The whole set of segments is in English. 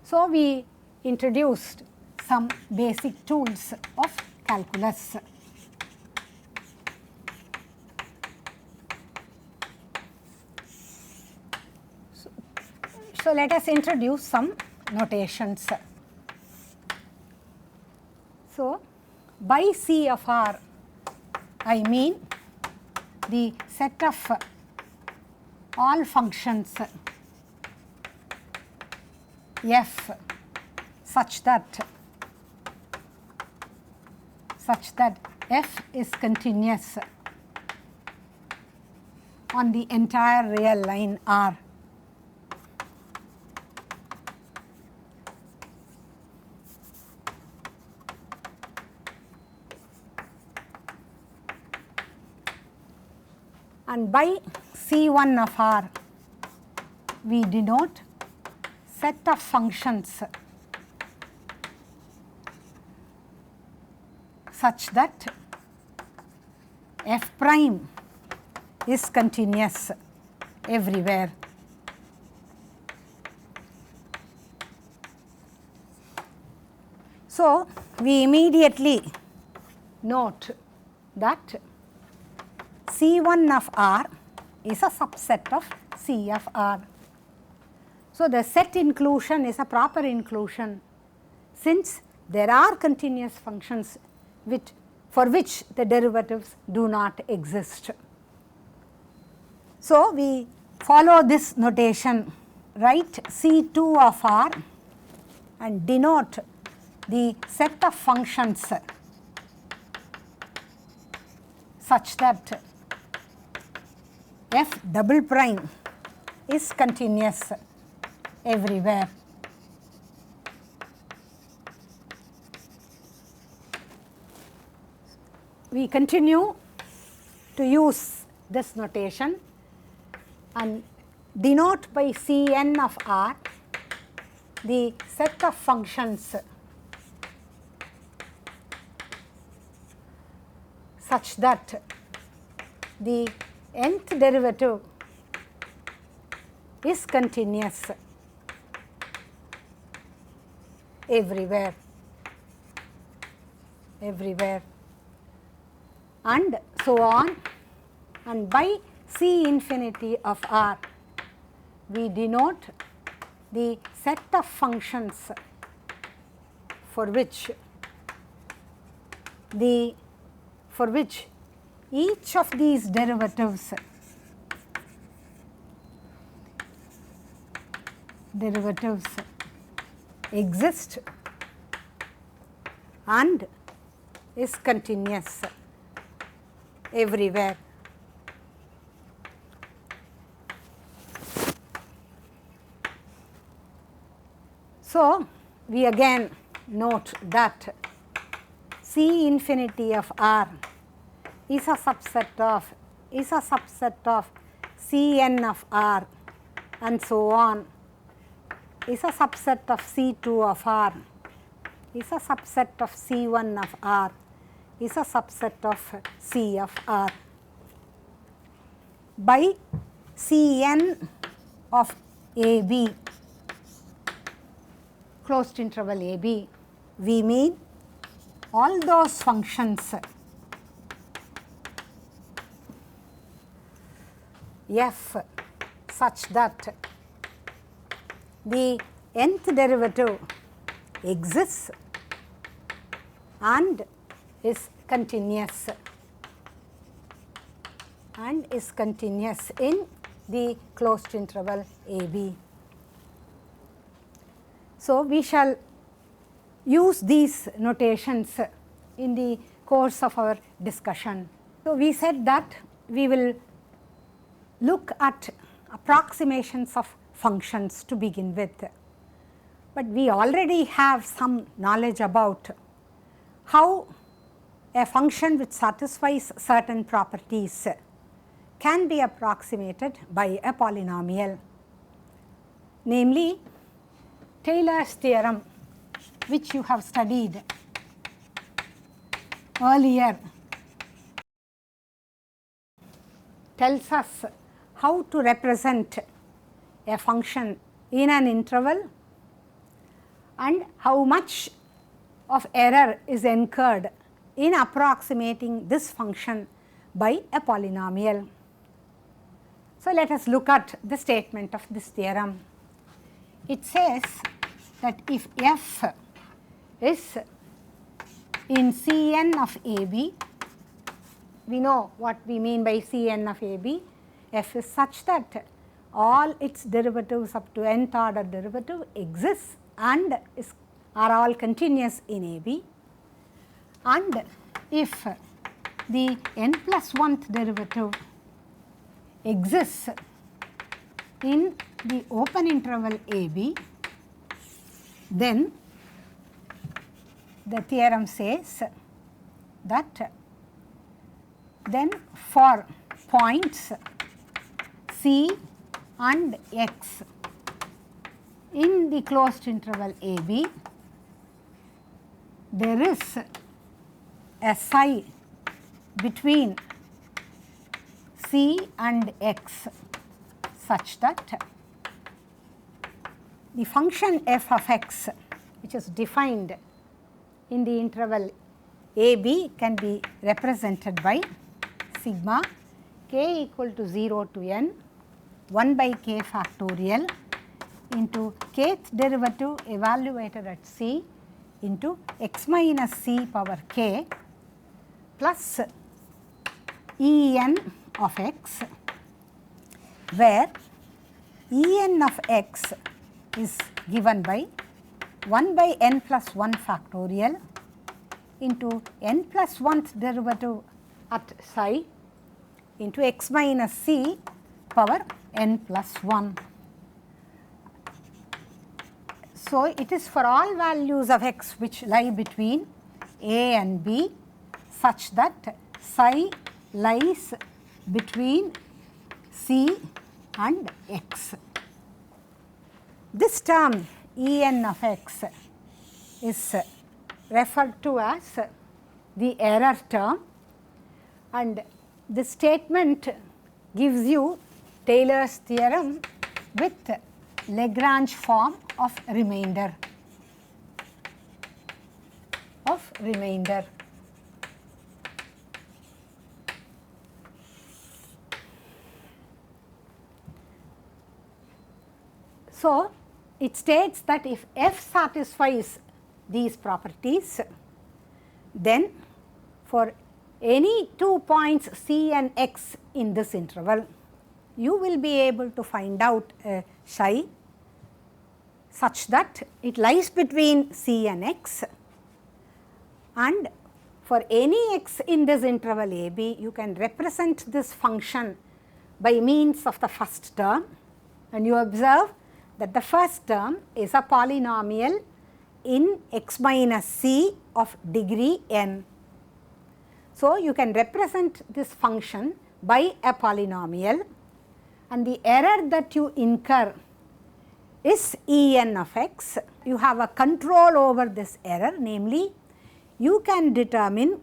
So, we introduced some basic tools of calculus. So, let us introduce some notations. So, by C of R, I mean the set of all functions f such that f is continuous on the entire real line R. And by C1 of R, we denote set of functions such that f prime is continuous everywhere. So, we immediately note that C1 of R is a subset of C of R. So, the set inclusion is a proper inclusion, since there are continuous functions for which the derivatives do not exist. So, we follow this notation, write C2 of R and denote the set of functions such that f double prime is continuous everywhere. We continue to use this notation and denote by Cn of R the set of functions such that the nth derivative is continuous everywhere, and so on. And by C infinity of R, we denote the set of functions for which each of these derivatives exist and is continuous everywhere. So, we again note that C infinity of R is a subset of Cn of R, and so on, is a subset of C2 of R, is a subset of C1 of R, is a subset of C of R. By Cn of AB, closed interval AB, we mean all those functions f such that the nth derivative exists and is continuous in the closed interval AB. So, we shall use these notations in the course of our discussion. So, we said that we will look at approximations of functions to begin with, but we already have some knowledge about how a function which satisfies certain properties can be approximated by a polynomial, namely Taylor's theorem, which you have studied earlier, tells us how to represent a function in an interval and how much of error is incurred in approximating this function by a polynomial. So, let us look at the statement of this theorem. It says that if f is in Cn of AB, we know what we mean by Cn of AB, f is such that all its derivatives up to nth order derivative exists and are all continuous in AB, and if the n plus 1th derivative exists in the open interval AB, then the theorem says that then for points C and X in the closed interval AB, there is a psi between C and X such that the function f of x, which is defined in the interval AB, can be represented by sigma k equal to 0 to n 1 by k factorial into kth derivative evaluated at C into x minus c power k plus En of x, where En of x is given by 1 by n plus 1 factorial into n plus 1th derivative at psi into x minus c power n plus 1. So, it is for all values of x which lie between a and b such that psi lies between c and x. This term En of x is referred to as the error term, and this statement gives you Taylor's theorem with Lagrange form of remainder. So, it states that if f satisfies these properties, then for any 2 points C and x in this interval, you will be able to find out a psi such that it lies between C and x, and for any x in this interval AB, you can represent this function by means of the first term, and you observe that the first term is a polynomial in x minus c of degree n. So, you can represent this function by a polynomial, and the error that you incur is En of x. You have a control over this error, namely you can determine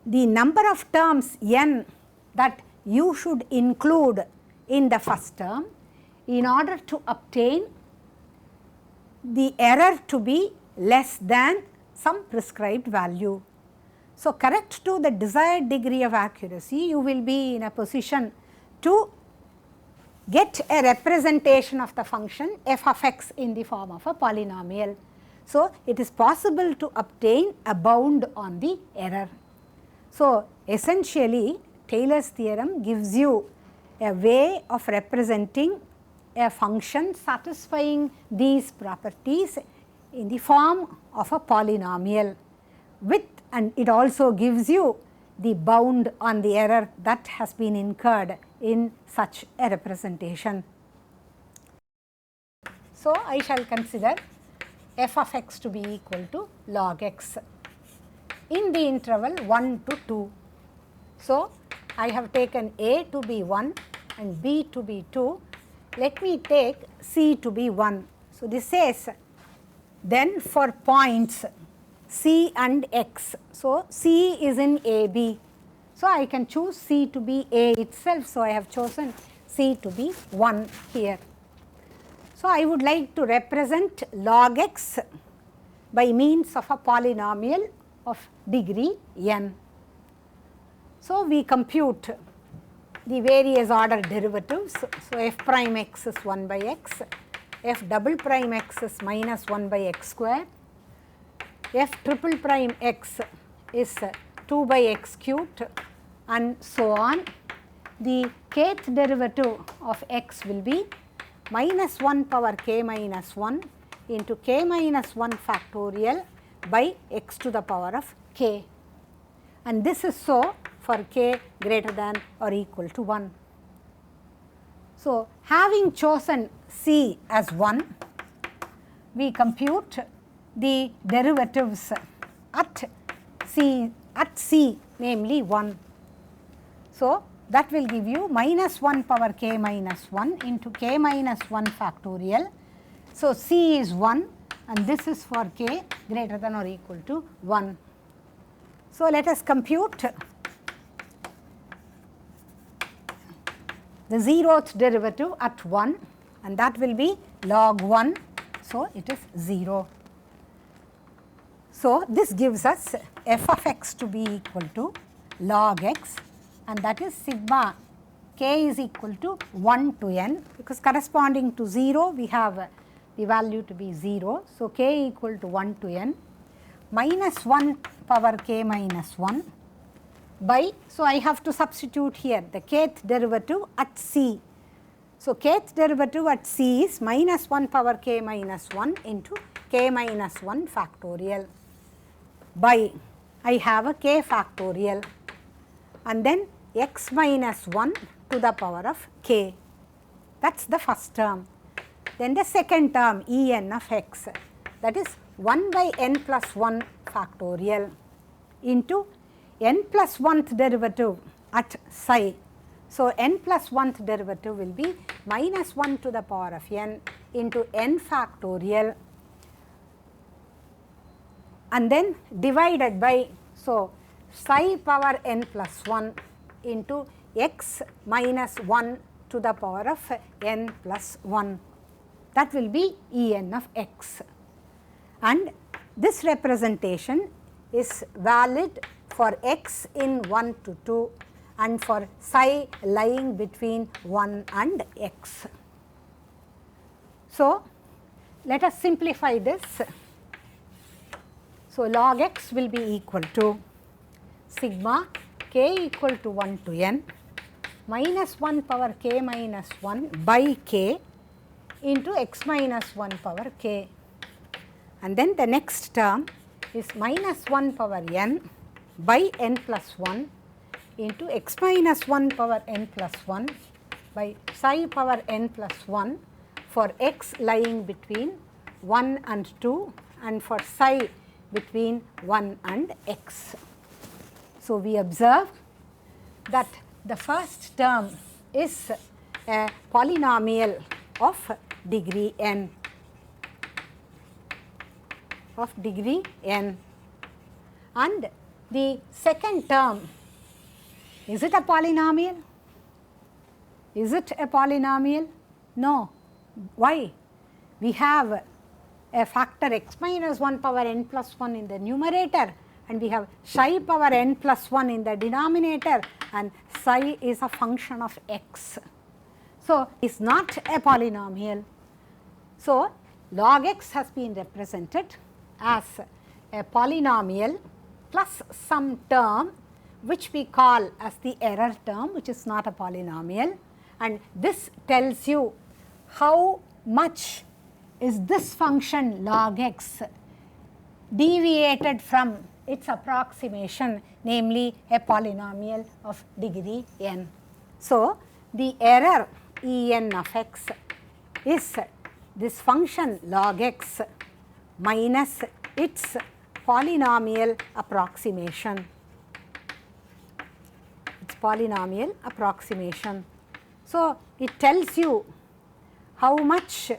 the number of terms n that you should include in the first term in order to obtain the error to be less than some prescribed value. So, correct to the desired degree of accuracy, you will be in a position to get a representation of the function f of x in the form of a polynomial. So, it is possible to obtain a bound on the error. So, essentially Taylor's theorem gives you a way of representing a function satisfying these properties in the form of a polynomial with, and it also gives you the bound on the error that has been incurred in such a representation. So, I shall consider f of x to be equal to log x in the interval 1 to 2. So, I have taken a to be 1 and b to be 2. Let me take c to be 1. So, this says then for points c and x. So, c is in AB. So, I can choose c to be a itself. So, I have chosen c to be 1 here. So, So, I would like to represent log x by means of a polynomial of degree n. So, we compute the various order derivatives. So, f prime x is 1 by x, f double prime x is minus 1 by x square, f triple prime x is 2 by x cubed, and so on. The kth derivative of x will be minus 1 power k minus 1 into k minus 1 factorial by x to the power of k, and this is so for k greater than or equal to 1. So, having chosen c as 1, we compute the derivatives at c namely 1. So, that will give you minus 1 power k minus 1 into k minus 1 factorial. So, c is 1 and this is for k greater than or equal to 1. So, let us compute the 0th derivative at 1, and that will be log 1. So, it is 0. So, this gives us f of x to be equal to log x, and that is sigma k is equal to 1 to n, because corresponding to 0 we have the value to be 0. So, k equal to 1 to n minus 1 power k minus 1 by, so I have to substitute here the kth derivative at c. So, kth derivative at c is minus 1 power k minus 1 into k minus 1 factorial by, I have a k factorial, and then x minus 1 to the power of k. That is the first term. Then the second term E n of x, that is 1 by n plus 1 factorial into n plus 1th derivative at psi. So, n plus 1th derivative will be minus 1 to the power of n into n factorial, and then divided by, so psi power n plus 1 into x minus 1 to the power of n plus 1. That will be E n of x, and this representation is valid for x in 1 to 2 and for psi lying between 1 and x. So, let us simplify this. So, log x will be equal to sigma k equal to 1 to n minus 1 power k minus 1 by k into x minus 1 power k, and then the next term is minus 1 power n by n plus 1 into x minus 1 power n plus 1 by psi power n plus 1 for x lying between 1 and 2 and for psi between 1 and x. So, we observe that the first term is a polynomial of degree n, and the second term, is it a polynomial? Is it a polynomial? No. Why? We have a factor x minus 1 power n plus 1 in the numerator, and we have psi power n plus 1 in the denominator, and psi is a function of x. So, it is not a polynomial. So, log x has been represented as a polynomial plus some term which we call as the error term, which is not a polynomial, and this tells you how much is this function log x deviated from its approximation, namely a polynomial of degree n. So, the error E n of x is this function log x minus its polynomial approximation. So, it tells you how much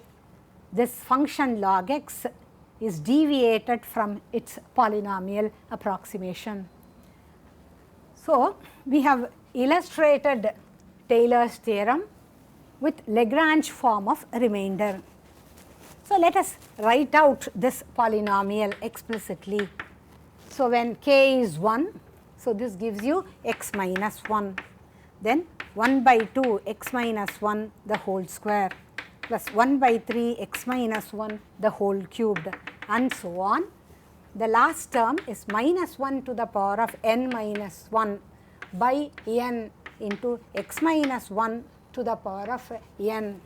this function log x is deviated from its polynomial approximation. So, we have illustrated Taylor's theorem with Lagrange form of remainder. So, let us write out this polynomial explicitly. So, when k is 1, so this gives you x minus 1, then 1 by 2 x minus 1 the whole square plus 1 by 3 x minus 1 the whole cubed, and so on. The last term is minus 1 to the power of n minus 1 by n into x minus 1 to the power of n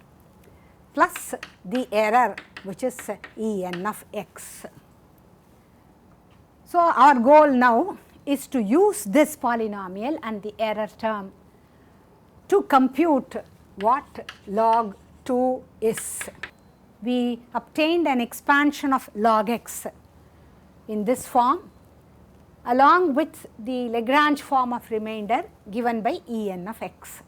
plus the error, which is En of x. So, our goal now is to use this polynomial and the error term to compute what log 2 is. We obtained an expansion of log x in this form along with the Lagrange form of remainder given by En of x.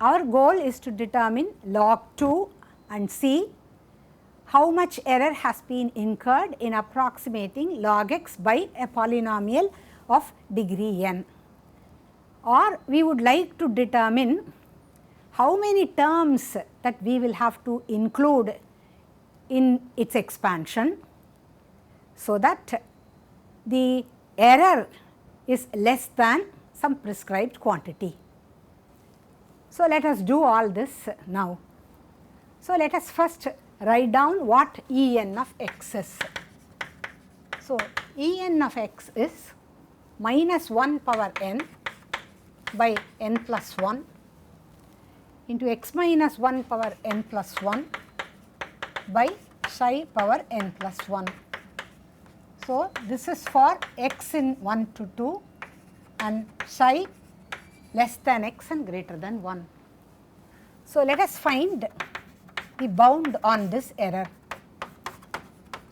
Our goal is to determine log 2 and see how much error has been incurred in approximating log x by a polynomial of degree n. Or we would like to determine how many terms that we will have to include in its expansion, so that the error is less than some prescribed quantity. So, let us do all this now. So, let us first write down what En of x is. So, En of x is minus 1 power n by n plus 1 into x minus 1 power n plus 1 by psi power n plus 1. So, this is for x in 1 to 2 and psi less than x and greater than 1. So, let us find the bound on this error.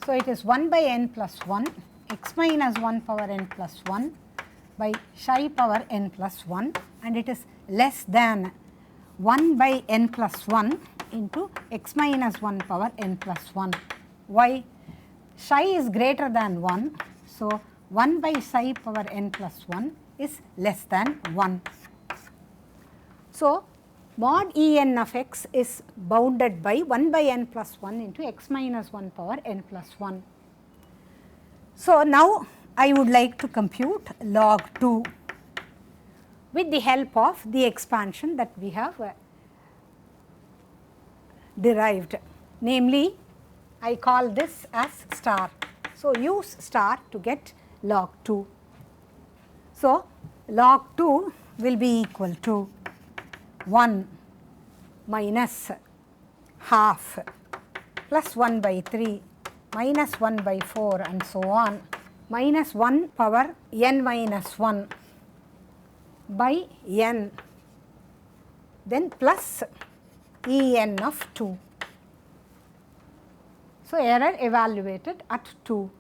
So, it is 1 by n plus 1 x minus 1 power n plus 1 by psi power n plus 1, and it is less than 1 by n plus 1 into x minus 1 power n plus 1. Why? Psi is greater than 1. So, 1 by psi power n plus 1 is less than 1. So, mod En of x is bounded by 1 by n plus 1 into x minus 1 power n plus 1. So, now I would like to compute log 2 with the help of the expansion that we have derived, namely I call this as star. So, use star to get log 2. So, log 2 will be equal to 1 minus half plus 1 by 3 minus 1 by 4 and so on, minus 1 power n minus 1 by n, then plus En of 2. So, error evaluated at 2.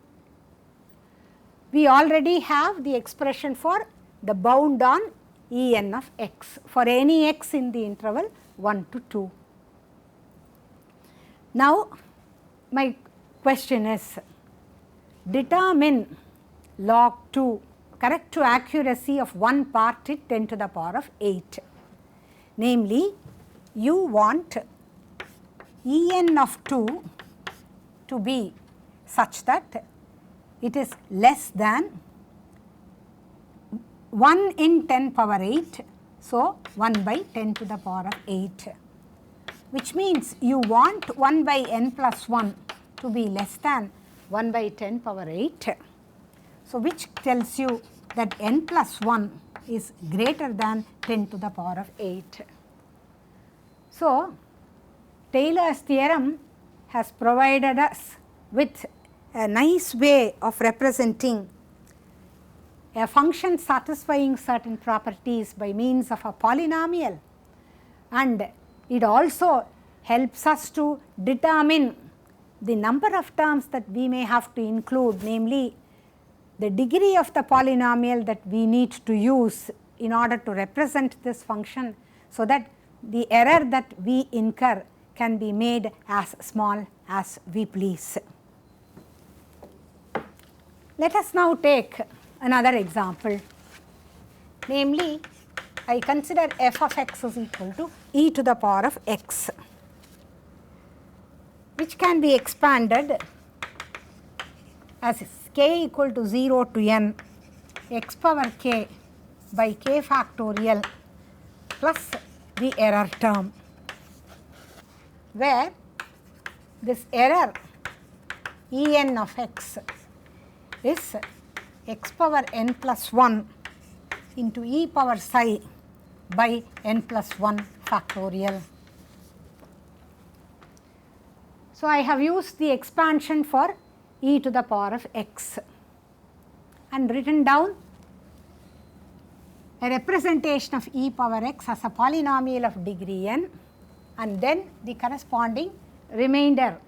We already have the expression for the bound on En of x for any x in the interval 1 to 2. Now, my question is, determine log 2 correct to accuracy of 1 part it 10 to the power of 8. Namely, you want En of 2 to be such that it is less than 1 in 10 power 8. So, 1 by 10 to the power of 8, which means you want 1 by n plus 1 to be less than 1 by 10 power 8. So, which tells you that n plus 1 is greater than 10 to the power of 8. So, Taylor's theorem has provided us with a nice way of representing a function satisfying certain properties by means of a polynomial, and it also helps us to determine the number of terms that we may have to include, namely the degree of the polynomial that we need to use in order to represent this function, so that the error that we incur can be made as small as we please. Let us now take another example, namely I consider f of x is equal to e to the power of x, which can be expanded as k equal to 0 to n x power k by k factorial plus the error term, where this error En of x is x power n plus 1 into e power psi by n plus 1 factorial. So, I have used the expansion for e to the power of x and written down a representation of e power x as a polynomial of degree n, and then the corresponding remainder.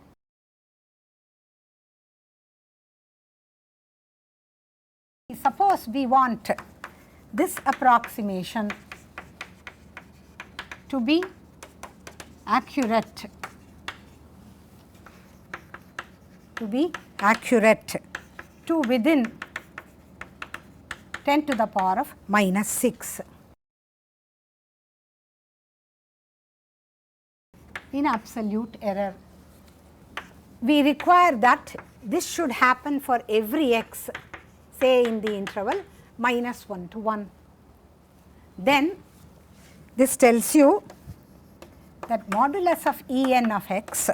Suppose we want this approximation to be accurate, to within 10 to the power of minus 6 in absolute error. We require that this should happen for every x, say in the interval minus 1 to 1. Then this tells you that modulus of En of x,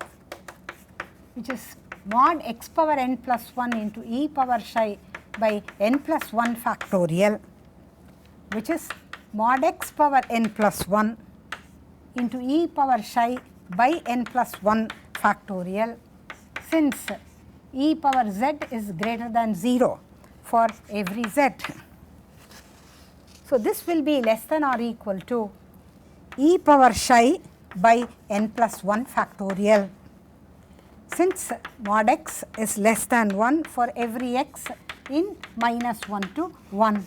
which is mod x power n plus 1 into e power psi by n plus 1 factorial, which is mod x power n plus 1 into e power psi by n plus 1 factorial, since e power z is greater than 0 for every z. So, this will be less than or equal to e power psi by n plus 1 factorial, since mod x is less than 1 for every x in minus 1 to 1.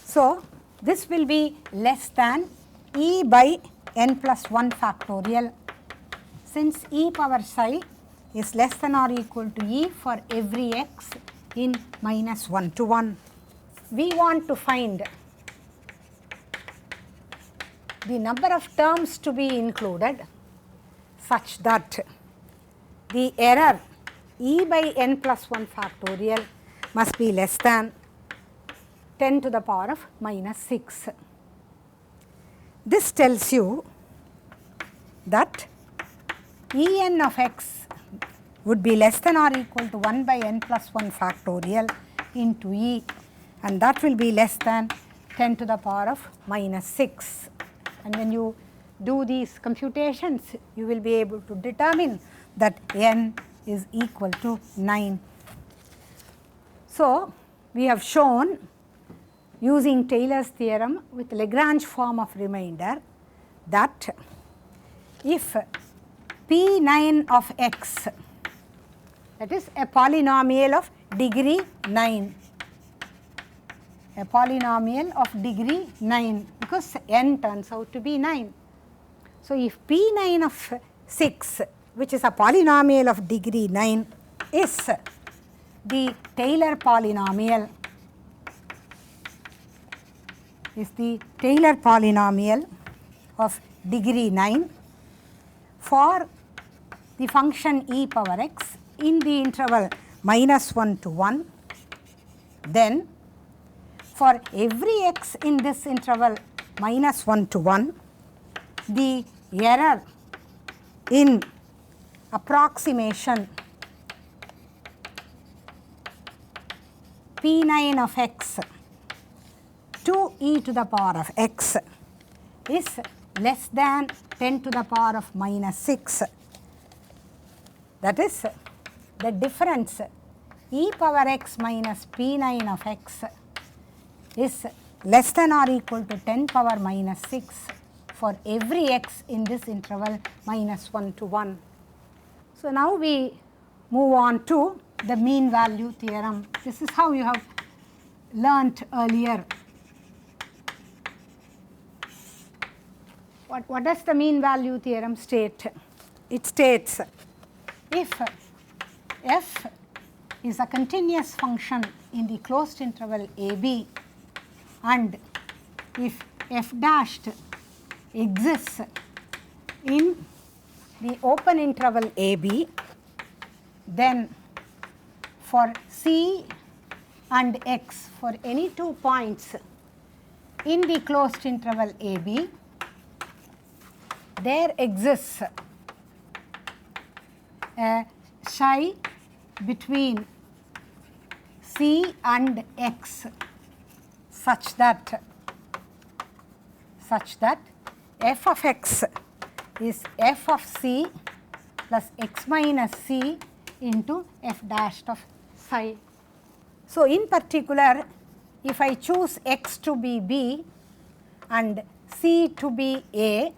So, this will be less than e by n plus 1 factorial, since e power psi is less than or equal to e for every x in minus 1 to 1. We want to find the number of terms to be included such that the error e by n plus 1 factorial must be less than 10 to the power of minus 6. This tells you that En of x would be less than or equal to 1 by n plus 1 factorial into e, and that will be less than 10 to the power of minus 6. And when you do these computations, you will be able to determine that n is equal to 9. So, we have shown using Taylor's theorem with Lagrange form of remainder that if P9 of x, that is a polynomial of degree 9, a polynomial of degree 9, because n turns out to be 9. So, if P9 of 6, which is a polynomial of degree 9, is the Taylor polynomial, of degree 9 for the function e power x in the interval minus 1 to 1, then for every x in this interval minus 1 to 1, the error in approximation P9 of x to e to the power of x is less than 10 to the power of minus 6. That is, the difference e power x minus P9 of x is less than or equal to 10 power minus 6 for every x in this interval minus 1 to 1. So, now we move on to the mean value theorem. This is how you have learnt earlier. What does the mean value theorem state? It states if f is a continuous function in the closed interval a b, and if f dashed exists in the open interval AB, then for C and X, for any 2 points in the closed interval AB, there exists a psi between C and X such that f of x is f of C plus x minus C into f dash of psi. So, in particular, if I choose x to be B and C to be A,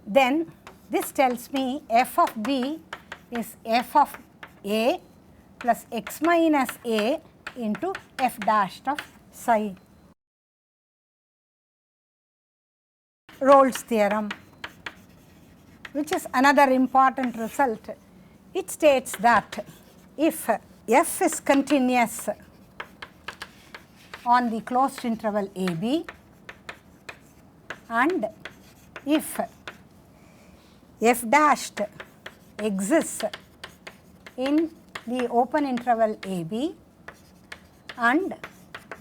then this tells me f of B is f of A plus x minus A into f dash of psi. Rolle's theorem, which is another important result. It states that if f is continuous on the closed interval AB and if f dashed exists in the open interval AB and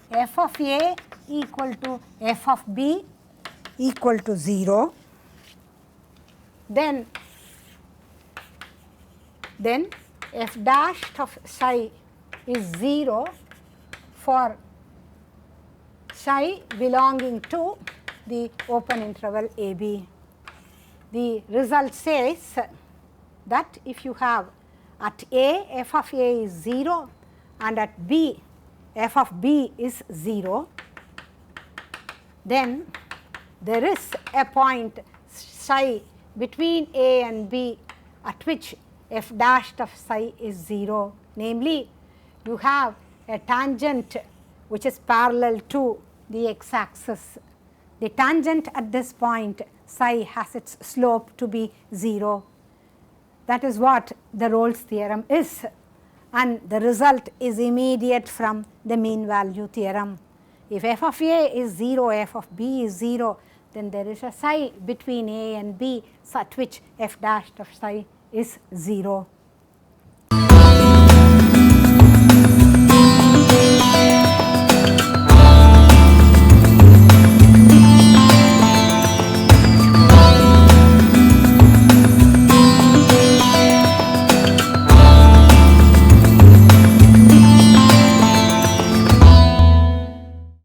f of A equal to f of B equal to 0, then f dash of psi is 0 for psi belonging to the open interval AB. The result says that if you have at A f of A is 0 and at B f of B is 0, then there is a point psi between A and B at which f dash of psi is 0. Namely, you have a tangent which is parallel to the x-axis. The tangent at this point psi has its slope to be 0. That is what the Rolle's theorem is, and the result is immediate from the mean value theorem. If f of A is 0, f of B is 0, then there is a psi between A and B such which f dash of psi is 0.